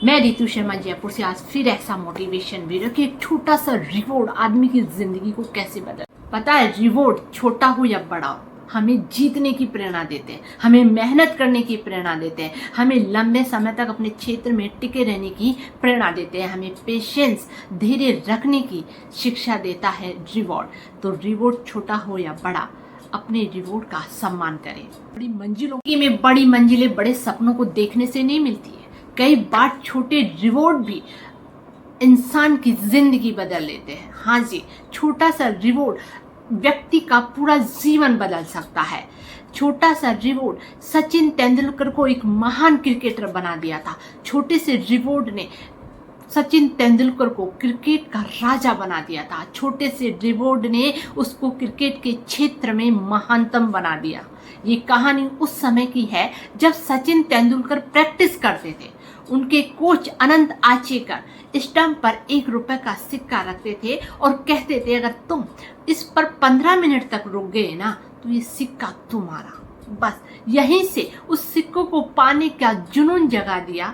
मैं रितु शर्मा जयपुर से आज फिर ऐसा मोटिवेशन वीडियो कि एक छोटा सा रिवॉर्ड आदमी की जिंदगी को कैसे बदल। पता है, रिवॉर्ड छोटा हो या बड़ा हो, हमें जीतने की प्रेरणा देते हैं, हमें मेहनत करने की प्रेरणा देते हैं, हमें लंबे समय तक अपने क्षेत्र में टिके रहने की प्रेरणा देते हैं, हमें पेशेंस धैर्य रखने की शिक्षा देता है रिवॉर्ड। तो रिवॉर्ड छोटा हो या बड़ा, अपने रिवॉर्ड का सम्मान करें। बड़ी मंजिलों में बड़ी मंजिलें बड़े सपनों को देखने से नहीं मिलती है। कई बार छोटे रिवॉर्ड भी इंसान की जिंदगी बदल लेते हैं। हाँ जी, छोटा सा रिवॉर्ड व्यक्ति का पूरा जीवन बदल सकता है। छोटा सा रिवॉर्ड सचिन तेंदुलकर को एक महान क्रिकेटर बना दिया था। छोटे से रिवॉर्ड ने सचिन तेंदुलकर को क्रिकेट का राजा बना दिया था। छोटे से रिवॉर्ड ने उसको क्रिकेट के क्षेत्र में महानतम बना दिया। ये कहानी उस समय की है जब सचिन तेंदुलकर प्रैक्टिस करते थे। उनके कोच अनंत आचेकर स्टंप पर 1 रुपए का सिक्का रखते थे और कहते थे, अगर तुम इस पर 15 मिनट तक रुक गए ना तो ये सिक्का तुम्हारा। बस यहीं से उस सिक्कों को पाने का जुनून जगा दिया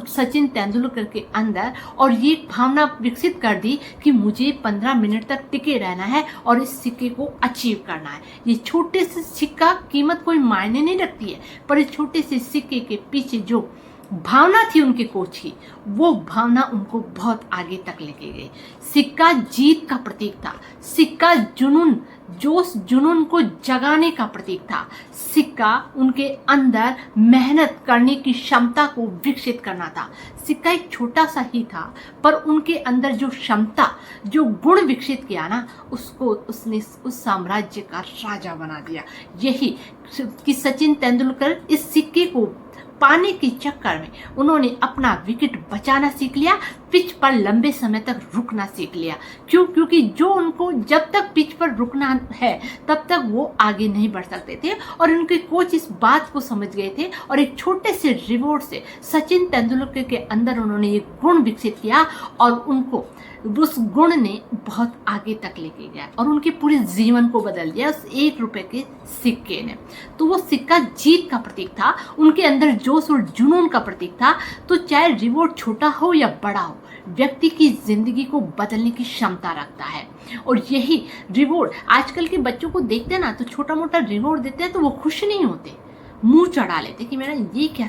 सचिन तेंदुलकर के अंदर, और ये भावना विकसित कर दी कि मुझे 15 मिनट तक टिके रहना है और इस सिक्के को अचीव करना है। ये छोटे से सिक्का कीमत कोई मायने नहीं रखती है, पर इस छोटे से सिक्के के पीछे जो भावना थी उनके कोच की, वो भावना उनको बहुत आगे तक लेके गई। सिक्का जीत का प्रतीक था। सिक्का जुनून, जोश जुनून को जगाने का प्रतीक था। सिक्का उनके अंदर मेहनत करने की क्षमता को विकसित करना था। सिक्का एक छोटा सा ही था, पर उनके अंदर जो क्षमता, जो गुण विकसित किया ना, उसको उसने उस साम्राज्य का राजा बना दिया। यही कि सचिन तेंदुलकर इस सिक्के को पाने के चक्कर में उन्होंने अपना विकेट बचाना सीख लिया, पिच पर लंबे समय तक रुकना सीख लिया। क्योंकि जो उनको जब तक पिच पर रुकना है तब तक वो आगे नहीं बढ़ सकते थे, और उनके कोच इस बात को समझ गए थे, और एक छोटे से रिवॉर्ड से सचिन तेंदुलकर के अंदर उन्होंने ये गुण विकसित किया, और उनको उस गुण ने बहुत आगे तक लेके गया और उनके पूरे जीवन को बदल दिया उस 1 रुपए के सिक्के ने। तो वो सिक्का जीत का प्रतीक था, उनके अंदर जोश और जुनून का प्रतीक था। तो चाहे रिवॉर्ड छोटा हो या बड़ा हो, व्यक्ति की जिंदगी को बदलने की क्षमता रखता है। और यही रिवॉर्ड आजकल के बच्चों को देखते हैं ना, तो छोटा मोटा रिवॉर्ड देते हैं तो वो खुश नहीं होते, मुंह चढ़ा लेते कि मेरा ये क्या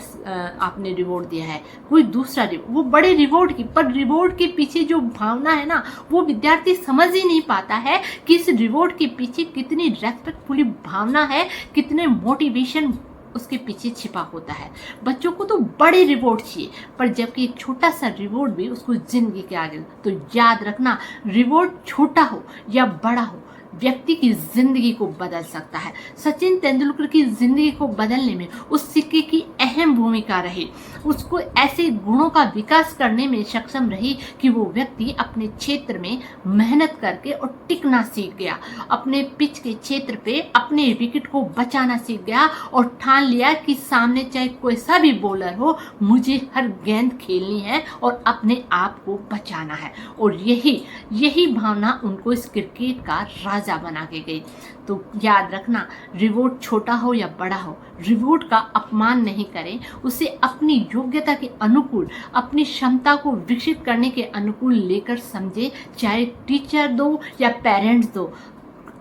आपने रिवॉर्ड दिया है, कोई दूसरा रिवॉर्ड, वो बड़े रिवॉर्ड की। पर रिवॉर्ड के पीछे जो भावना है ना, वो विद्यार्थी समझ ही नहीं पाता है कि इस रिवॉर्ड के पीछे कितनी रेस्पेक्टफुली भावना है, कितने मोटिवेशन उसके पीछे छिपा होता है। बच्चों को तो बड़े रिवॉर्ड चाहिए, पर जबकि एक छोटा सा रिवॉर्ड भी उसको जिंदगी के आगे। तो याद रखना, रिवॉर्ड छोटा हो या बड़ा हो, व्यक्ति की जिंदगी को बदल सकता है। सचिन तेंदुलकर की जिंदगी को बदलने में उस सिक्के की अहम भूमिका रही। उसको ऐसे गुणों का विकास करने में सक्षम रही कि वो व्यक्ति अपने क्षेत्र में मेहनत करके और टिकना सीख गया। अपने पिच के क्षेत्र पे अपने विकेट को बचाना सीख गया और ठान लिया कि सामने चाहे कोई सा भी बॉलर हो, मुझे हर गेंद खेलनी है और अपने आप को बचाना है। और यही भावना उनको इस क्रिकेट का राजा बना के गई। तो याद रखना, रिवॉर्ड छोटा हो या बड़ा हो, रिवॉर्ड का अपमान नहीं करें, उसे अपनी योग्यता के अनुकूल, अपनी क्षमता को विकसित करने के अनुकूल लेकर समझे। चाहे टीचर दो या पेरेंट्स दो,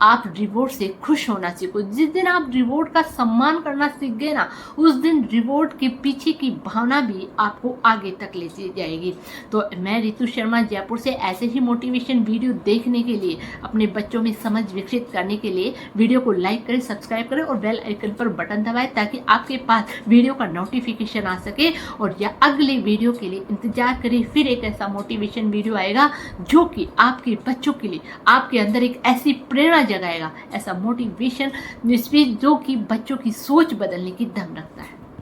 आप रिवॉर्ड से खुश होना सीखो। जिस दिन आप रिवॉर्ड का सम्मान करना सीख गए ना, उस दिन रिवॉर्ड के पीछे की भावना भी आपको आगे तक ले जाएगी। तो मैं रितु शर्मा जयपुर से ऐसे ही मोटिवेशन वीडियो देखने के लिए, अपने बच्चों में समझ विकसित करने के लिए वीडियो को लाइक करें, सब्सक्राइब करें और बेल आइकन पर बटन दबाएं, ताकि आपके पास वीडियो का नोटिफिकेशन आ सके। और या अगले वीडियो के लिए इंतजार करें, फिर एक ऐसा मोटिवेशन वीडियो आएगा जो कि आपके बच्चों के लिए आपके अंदर एक ऐसी प्रेरणा जगाएगा, ऐसा मोटिवेशन स्पीच जो कि बच्चों की सोच बदलने की दम रखता है।